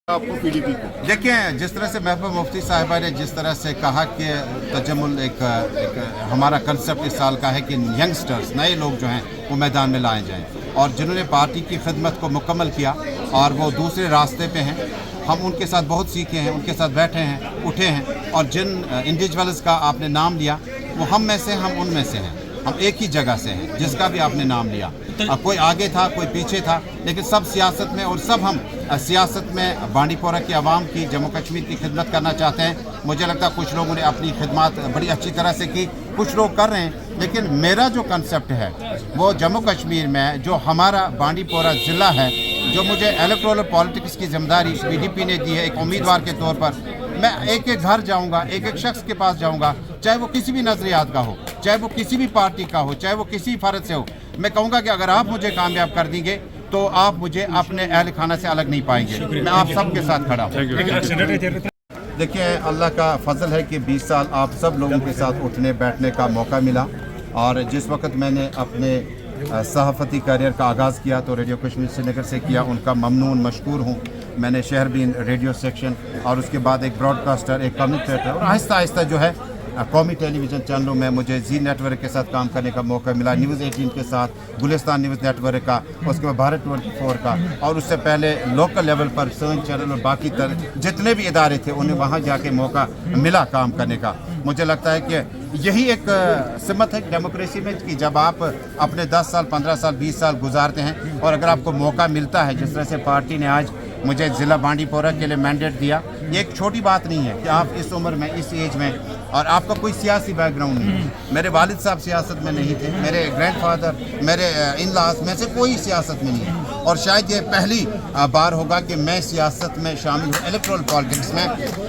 आपको पीडीपी को देखिए, जिस तरह से महबूबा मुफ्ती साहिबा ने जिस तरह से कहा कि तजम्मुल एक हमारा कंसेप्ट इस साल का है कि यंगस्टर्स नए लोग जो हैं वो मैदान में लाए जाएं, और जिन्होंने पार्टी की खिदमत को मुकम्मल किया और वो दूसरे रास्ते पे हैं, हम उनके साथ बहुत सीखे हैं, उनके साथ बैठे हैं, उठे हैं, और जिन इंडिविजुअल्स का आपने नाम लिया वो हम में से, हम उनमें से हैं, हम एक ही जगह से हैं जिसका भी आपने नाम लिया। कोई आगे था, कोई पीछे था, लेकिन सब सियासत में, और सब हम सियासत में बांडी पोरा की आवाम की, जम्मू कश्मीर की खिदमत करना चाहते हैं। मुझे लगता है कुछ लोगों ने अपनी खिदमत बड़ी अच्छी तरह से की, कुछ लोग कर रहे हैं, लेकिन मेरा जो कंसेप्ट है वो जम्मू कश्मीर में जो हमारा बांडी पोरा ज़िला है, जो मुझे इलेक्टोरल पॉलिटिक्स की जिम्मेदारी पीडीपी ने दी है एक उम्मीदवार के तौर पर, मैं एक एक घर जाऊंगा, एक एक शख्स के पास जाऊंगा, चाहे वो किसी भी नजरियात का हो, चाहे वो किसी भी पार्टी का हो, चाहे वो किसी फर्द से हो। मैं कहूँगा कि अगर आप मुझे कामयाब कर देंगे तो आप मुझे अपने अहल खाना से अलग नहीं पाएंगे। मैं आप सबके साथ खड़ा हूँ। देखिए, अल्लाह का फजल है कि 20 साल आप सब लोगों के साथ उठने बैठने का मौका मिला, और जिस वक्त मैंने अपने सहाफ़ती करियर का आगाज़ किया तो रेडियो कश्मीर श्रीनगर से किया, उनका ममनून मशकूर हूँ। मैंने शहरबीन रेडियो सेक्शन और उसके बाद एक ब्रॉडकास्टर, एक कम्युनिकेटर, और आहिस्ता आहिस्ता जो है कौमी टेलीविज़न चैनलों में मुझे जी नेटवर्क के साथ काम करने का मौका मिला, न्यूज़ 18 के साथ, गुलिस्तान न्यूज़ नेटवर्क का, उसके बाद भारत 24 का, और उससे पहले लोकल लेवल पर सन चैनल और बाकी जितने भी इदारे थे उन्हें वहाँ जाके मौका मिला काम करने का। मुझे लगता है कि यही एक सिमत है डेमोक्रेसी में कि जब आप अपने 10 साल 15 साल 20 साल गुजारते हैं और अगर आपको मौका मिलता है, जिस तरह से पार्टी ने आज मुझे ज़िला बांडी पोरा के लिए मैंडेट दिया, ये एक छोटी बात नहीं है कि आप इस उम्र में, इस एज में, और आपका कोई सियासी बैकग्राउंड नहीं है। मेरे वालिद साहब सियासत में नहीं थे, मेरे ग्रैंडफादर, मेरे इन-लॉज में से कोई सियासत में नहीं है, और शायद ये पहली बार होगा कि मैं सियासत में शामिल हूँ, इलेक्टोरल पॉलिटिक्स में।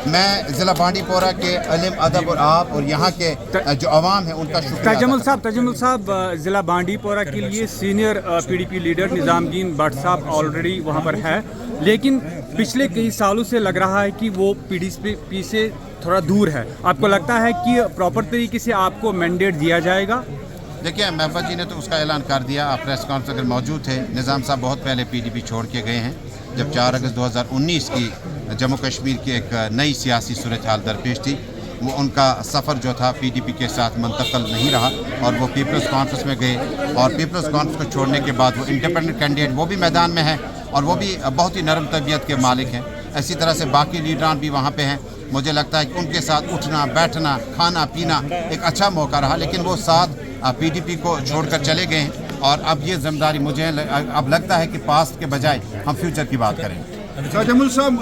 मैं ज़िला बांडी पोरा के इल्म, अदब और आप और यहाँ के जो अवाम है उनका शुक्रिया। तजम्मुल साहब, ज़िला बांडी पोरा के लिए senior PDP leader Nizamuddin Bhatt साहब ऑलरेडी वहाँ पर है, लेकिन पिछले कई सालों से लग रहा है कि वो पीडीपी से थोड़ा दूर है। आपको लगता है कि प्रॉपर तरीके से आपको मैंडेट दिया जाएगा? देखिए, महबूबा जी ने तो उसका ऐलान कर दिया। आप प्रेस कॉन्फ्रेंस अगर मौजूद थे, निज़ाम साहब बहुत पहले पीडीपी छोड़ के गए हैं, जब 4 अगस्त 2019 की जम्मू कश्मीर की एक नई सियासी सूरत हाल दरपेश थी। वो उनका सफ़र जो था पीडीपी के साथ मुंतकिल नहीं रहा, और वो पीपल्स कॉन्फ्रेंस में गए, और पीपल्स कॉन्फ्रेंस को छोड़ने के बाद वो इंडिपेंडेंट कैंडिडेट वो भी मैदान में है, और वो भी बहुत ही नरम तबीयत के मालिक हैं। इसी तरह से बाकी लीडरान भी वहाँ पे हैं। मुझे लगता है कि उनके साथ उठना बैठना खाना पीना एक अच्छा मौका रहा, लेकिन वो साथ पीडीपी को छोड़कर चले गए हैं, और अब ये जिम्मेदारी मुझे अब लगता है कि पास्ट के बजाय हम फ्यूचर की बात करें। तजम्मुल साहब